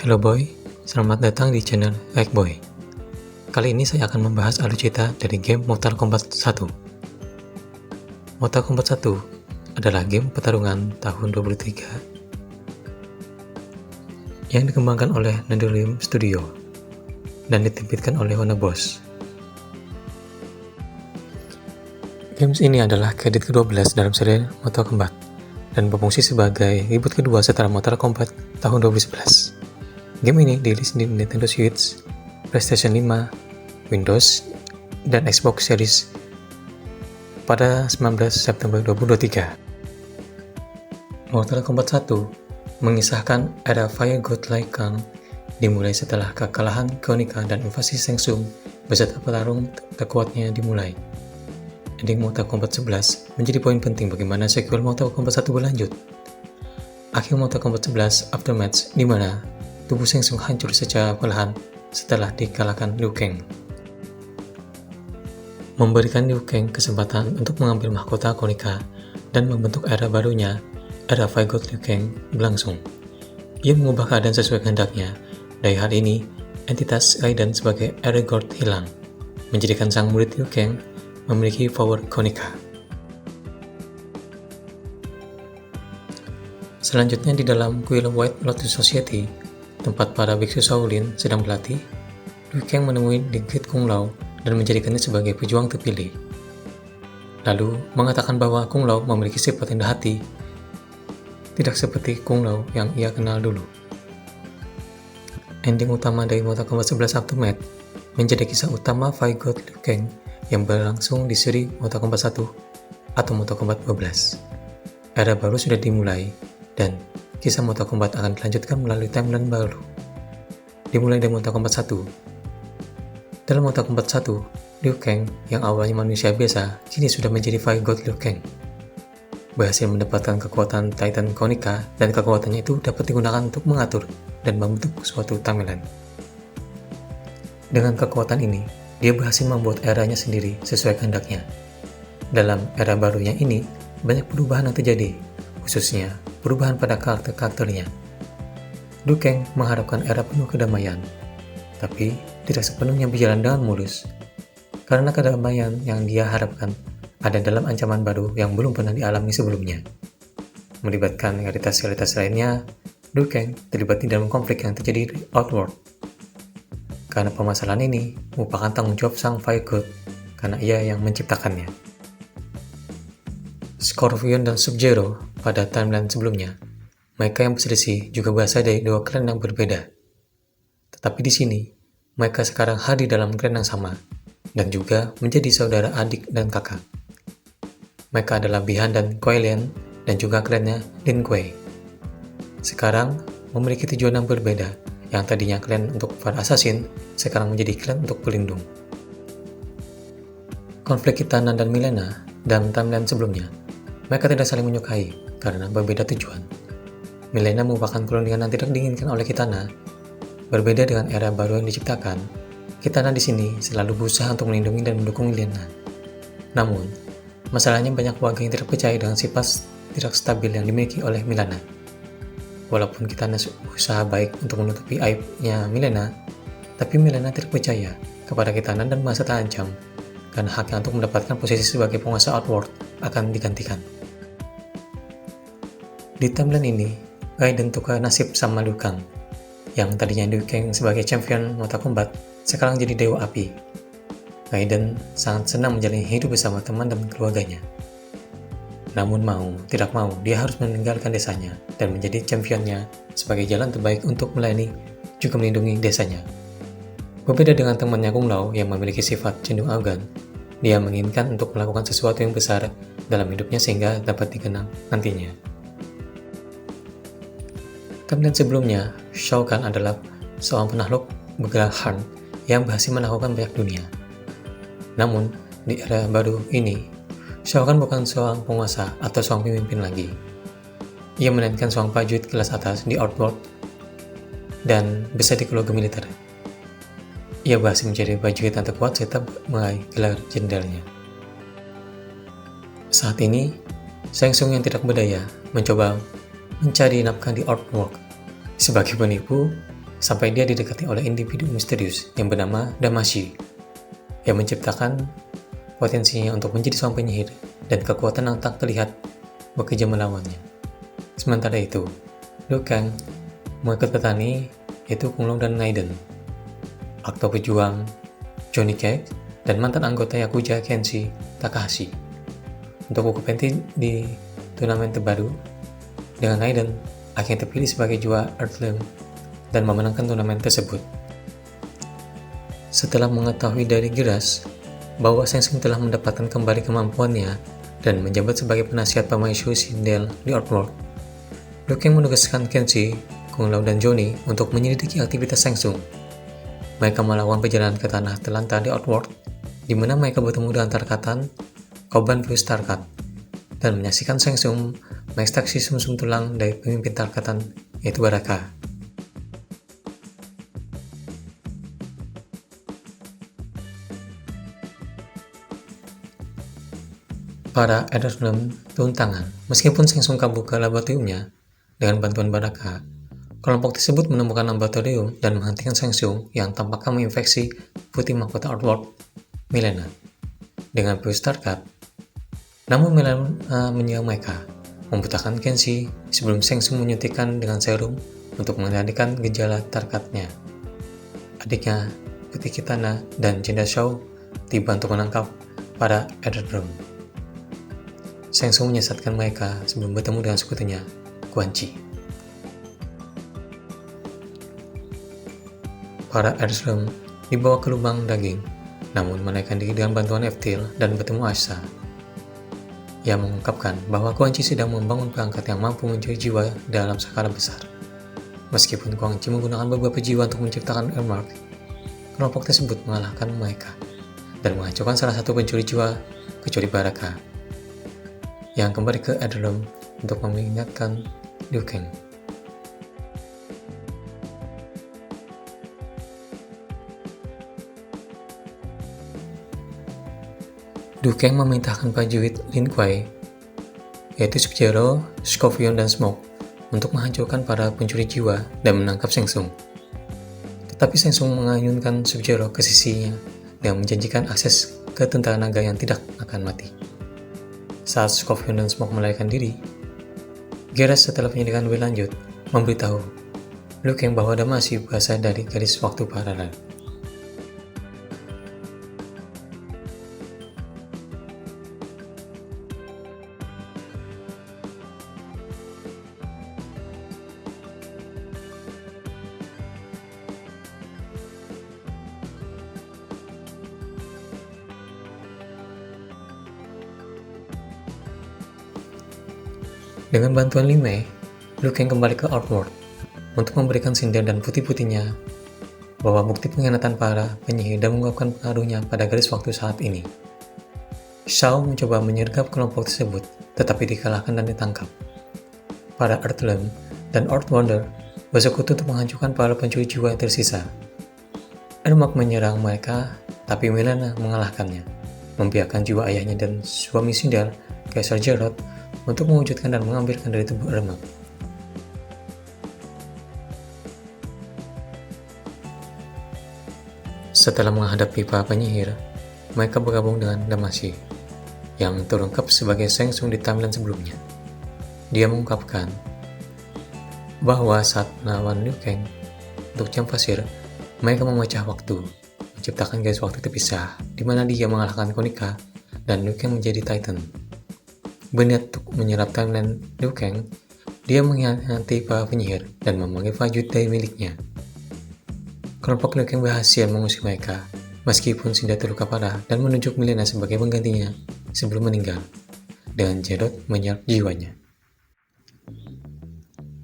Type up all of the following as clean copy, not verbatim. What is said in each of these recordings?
Hello boy, selamat datang di channel Boy. Kali ini saya akan membahas alur cerita dari game Mortal Kombat 1. Mortal Kombat 1 adalah game pertarungan tahun 2003 yang dikembangkan oleh NetherRealm Studio dan diterbitkan oleh Warner Bros. Games ini adalah kredit ke-12 dalam seri Mortal Kombat dan berfungsi sebagai reboot kedua setelah Mortal Kombat tahun 2011. Game ini dirilis di Nintendo Switch, PlayStation 5, Windows, dan Xbox Series pada 19 September 2023. Mortal Kombat 1 mengisahkan era Fire God Liu Kang dimulai setelah kekalahan Kronika dan invasi Shang Tsung beserta petarung terkuatnya dimulai. Ending Mortal Kombat 11 menjadi poin penting bagaimana sequel Mortal Kombat 1 berlanjut. Akhir Mortal Kombat 11 Aftermath di mana tubuh Shang Tsung hancur secara perlahan setelah dikalahkan Liu Kang, memberikan Liu Kang kesempatan untuk mengambil mahkota Kronika dan membentuk era barunya, era Fire God Liu Kang berlangsung. Ia mengubah keadaan sesuai kehendaknya. Dari hal ini, entitas Raiden sebagai Eregord hilang, menjadikan sang murid Liu Kang memiliki power Kronika. Selanjutnya di dalam kuil White Lotus Society, tempat para biksu Shaolin sedang berlatih, Liu Kang menemui The Great Kung Lao dan menjadikannya sebagai pejuang terpilih. Lalu mengatakan bahwa Kung Lao memiliki sifat rendah hati, tidak seperti Kung Lao yang ia kenal dulu. Ending utama dari Mortal Kombat 11 Aftermath menjadi kisah utama Fire God Liu Kang yang berlangsung di seri Mortal Kombat 1 atau Mortal Kombat 12. Era baru sudah dimulai dan kisah Mortal Kombat akan dilanjutkan melalui timeline baru. Dimulai dari Mortal Kombat 1. Dalam Mortal Kombat 1, Liu Kang yang awalnya manusia biasa kini sudah menjadi Fire God Liu Kang. Berhasil mendapatkan kekuatan Titan Kronika dan kekuatannya itu dapat digunakan untuk mengatur dan membentuk suatu timeline. Dengan kekuatan ini, dia berhasil membuat eranya sendiri sesuai kehendaknya. Dalam era barunya ini, banyak perubahan yang terjadi, khususnya perubahan pada karakter-karakternya. Liu Kang mengharapkan era penuh kedamaian, tapi tidak sepenuhnya berjalan dengan mulus. Karena kedamaian yang dia harapkan ada dalam ancaman baru yang belum pernah dialami sebelumnya. Melibatkan realitas-realitas lainnya, Liu Kang terlibat di dalam konflik yang terjadi di Outworld. Karena permasalahan ini merupakan tanggung jawab sang Fire God karena ia yang menciptakannya. Scorpion dan Sub-Zero pada timeline sebelumnya, mereka yang berselisih juga berasal dari dua klan yang berbeda. Tetapi di sini, mereka sekarang hadir dalam klan yang sama dan juga menjadi saudara adik dan kakak. Mereka adalah Bi-Han dan Kuai Lian dan juga klannya Lin Kuei. Sekarang memiliki tujuan yang berbeda. Yang tadinya klan untuk para assassin, sekarang menjadi klan untuk pelindung. Konflik Kitana dan Mileena dalam timeline sebelumnya, mereka tidak saling menyukai karena berbeda tujuan. Mileena merupakan perundingan yang tidak diinginkan oleh Kitana. Berbeda dengan era baru yang diciptakan, Kitana di sini selalu berusaha untuk melindungi dan mendukung Mileena. Namun, masalahnya banyak warga yang tidak percaya dengan sifat tidak stabil yang dimiliki oleh Mileena. Walaupun Kitana berusaha baik untuk menutupi aibnya Mileena, tapi Mileena tidak percaya kepada Kitana dan merasa terancam karena haknya untuk mendapatkan posisi sebagai penguasa Outworld akan digantikan. Di timeline ini, Raiden tukar nasib sama Liu Kang, yang tadinya Liu Kang sebagai champion Mortal Kombat, sekarang jadi Dewa Api. Raiden sangat senang menjalani hidup bersama teman dan keluarganya. Namun tidak mau, dia harus meninggalkan desanya dan menjadi championnya sebagai jalan terbaik untuk melayani juga melindungi desanya. Berbeda dengan temannya Kung Lao yang memiliki sifat cenderung arogan, dia menginginkan untuk melakukan sesuatu yang besar dalam hidupnya sehingga dapat dikenang nantinya. Timeline sebelumnya, Shao Kahn adalah seorang penakluk bergerak Han yang berhasil menaklukkan banyak dunia. Namun, di era baru ini, Shao Kahn bukan seorang penguasa atau seorang pemimpin lagi. Ia melainkan seorang prajurit kelas atas di Outworld dan besar di keluarga militer. Ia berhasil menjadi prajurit yang terkuat serta meraih gelar jenderalnya. Saat ini, Shang Tsung yang tidak berdaya mencoba mencari nafkah di Outworld. Sebagai penipu, sampai dia didekati oleh individu misterius yang bernama Damashi, yang menciptakan potensinya untuk menjadi seorang penyihir dan kekuatan yang tak terlihat bekerja melawannya. Sementara itu, Liu Kang mengikut petani yaitu Kung Lao dan Naiden, aktor pejuang Johnny Cage, dan mantan anggota Yakuza Kenshi Takahashi untuk berkompetisi di turnamen terbaru, dengan Naiden akhirnya terpilih sebagai juara Earthrealm dan memenangkan turnamen tersebut. Setelah mengetahui dari Geras bahwa Shang Tsung telah mendapatkan kembali kemampuannya dan menjabat sebagai penasihat permaisuri Sindel di Outworld, Liu Kang menugaskan Kenshi, Kung Lao, dan Johnny untuk menyelidiki aktivitas Shang Tsung. Mereka melakukan perjalanan ke tanah terlantar di Outworld, di mana mereka bertemu dengan Tarkatan, korban virus Tarkat, dan menyaksikan Shang Tsung mengekstraksi sumsum tulang dari pemimpin Tarkatan, yaitu Baraka. Para Earthrealm turun tangan. Meskipun Shang Tsung kabur ke laboratoriumnya dengan bantuan Baraka, kelompok tersebut menemukan laboratorium dan menghentikan Shang Tsung yang tampaknya menginfeksi putri mahkota Outworld, Milena, dengan virus Tarkat. Namun Milena menyerang mereka, membutakan Kenshi sebelum Shang Tsung menyuntikkan dengan serum untuk mengendalikan gejala Tarkatnya. Adiknya, Putri Kitana, dan Jenderal Shaw tiba untuk menangkap para Earthrealm. Shang Tsung menyesatkan mereka sebelum bertemu dengan sekutunya, Quan Chi. Para Earthrealm dibawa ke lubang daging, namun menaikkan diri dengan bantuan Eftil dan bertemu Asha. Ia mengungkapkan bahwa Quan Chi sedang membangun perangkat yang mampu mencuri jiwa dalam skala besar. Meskipun Quan Chi menggunakan beberapa jiwa untuk menciptakan Earthmark, kelompok tersebut mengalahkan mereka dan menghancurkan salah satu pencuri jiwa kecuali Baraka, yang kembali ke Earthrealm untuk mengingatkan Liu Kang. Liu Kang memerintahkan prajurit Lin Kuei, yaitu Sub-Zero, Scorpion, dan Smoke, untuk menghancurkan para pencuri jiwa dan menangkap Shang Tsung. Tetapi Shang Tsung mengayunkan Sub-Zero ke sisinya dan menjanjikan akses ke tentara naga yang tidak akan mati. Saat Scorpion dan Smoke melarikan diri, Geras setelah penyelidikan lebih lanjut memberitahu Liu Kang bahwa Damashi berasal dari garis waktu paralel. Dengan bantuan Li Mei, Liu Kang kembali ke Outworld untuk memberikan Sindel dan putih-putihnya bahwa bukti pengkhianatan para penyihir dan mengungkapkan pengaruhnya pada garis waktu saat ini. Shao mencoba menyergap kelompok tersebut, tetapi dikalahkan dan ditangkap. Para Earthrealm dan Earthwonder bersekutu untuk menghancurkan para pencuri jiwa yang tersisa. Earthmark menyerang mereka, tapi Milena mengalahkannya, membiarkan jiwa ayahnya dan suami Sindel, Kaisar Jerrod, untuk mewujudkan dan mengambilkan dari tubuh Earthmark. Setelah menghadapi para penyihir, mereka bergabung dengan Damashi, yang terungkap sebagai Shang Tsung di timeline sebelumnya. Dia mengungkapkan bahwa saat melawan Liu Kang untuk jam pasir, mereka memecah waktu, menciptakan garis waktu terpisah, di mana dia mengalahkan Konica dan Liu Kang menjadi Titan. Berniat untuk menyerap timeline Liu Kang, dia mengkhianati para penyihir dan memanggil prajurit dari miliknya. Kelompok Liu Kang berhasil mengusir mereka, meskipun Sindel terluka parah dan menunjuk Milena sebagai penggantinya sebelum meninggal, dengan Jerrod menyerap jiwanya.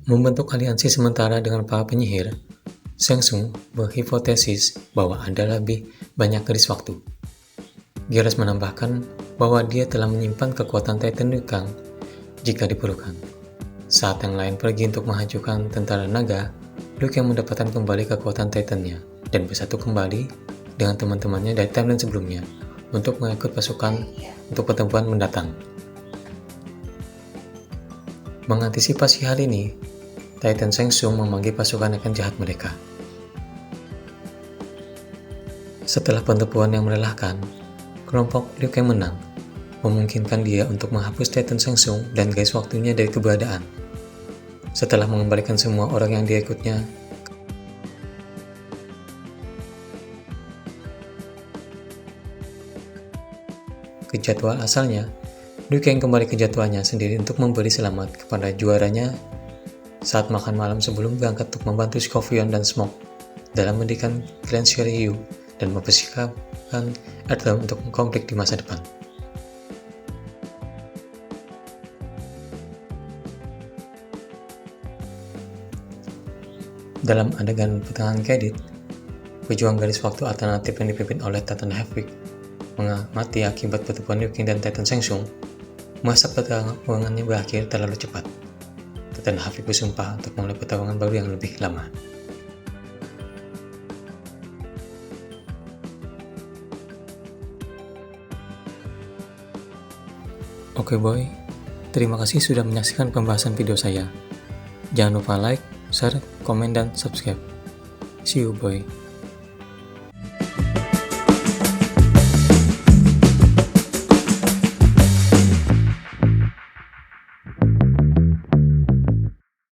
Membentuk aliansi sementara dengan para penyihir, Shang Tsung berhipotesis bahwa ada lebih banyak garis waktu. Geras menambahkan bahwa dia telah menyimpan kekuatan Titan Liu Kang jika diperlukan. Saat yang lain pergi untuk menghancurkan tentara naga, Liu Kang mendapatkan kembali kekuatan Titannya dan bersatu kembali dengan teman-temannya dari timeline sebelumnya untuk mengikut pasukan untuk pertempuran mendatang. Mengantisipasi hal ini, Titan Shang Tsung memanggil pasukan akan jahat mereka Setelah pentepuan yang melelahkan, kelompok Liu Kang menang, memungkinkan dia untuk menghapus Titan Shang Tsung dan guys waktunya dari keberadaan. Setelah mengembalikan semua orang yang dia ikutnya ke jadwal asalnya, Liu Kang kembali ke jadwalnya sendiri untuk memberi selamat kepada juaranya saat makan malam sebelum berangkat untuk membantu Scorpion dan Smoke dalam mendirikan Clan Shiryu dan mempersiapkan Earthrealm untuk konflik di masa depan. Dalam adegan pertengahan kredit, pejuang garis waktu alternatif yang dipimpin oleh Titan Havoc mengamati akibat pertemuan Liu Kang dan Titan Shang Tsung. Masa pertarungannya berakhir terlalu cepat. Titan Havoc bersumpah untuk memulai pertarungan baru yang lebih lama. Oke boy, terima kasih sudah menyaksikan pembahasan video saya. Jangan lupa like, share, komen, dan subscribe. See you boy.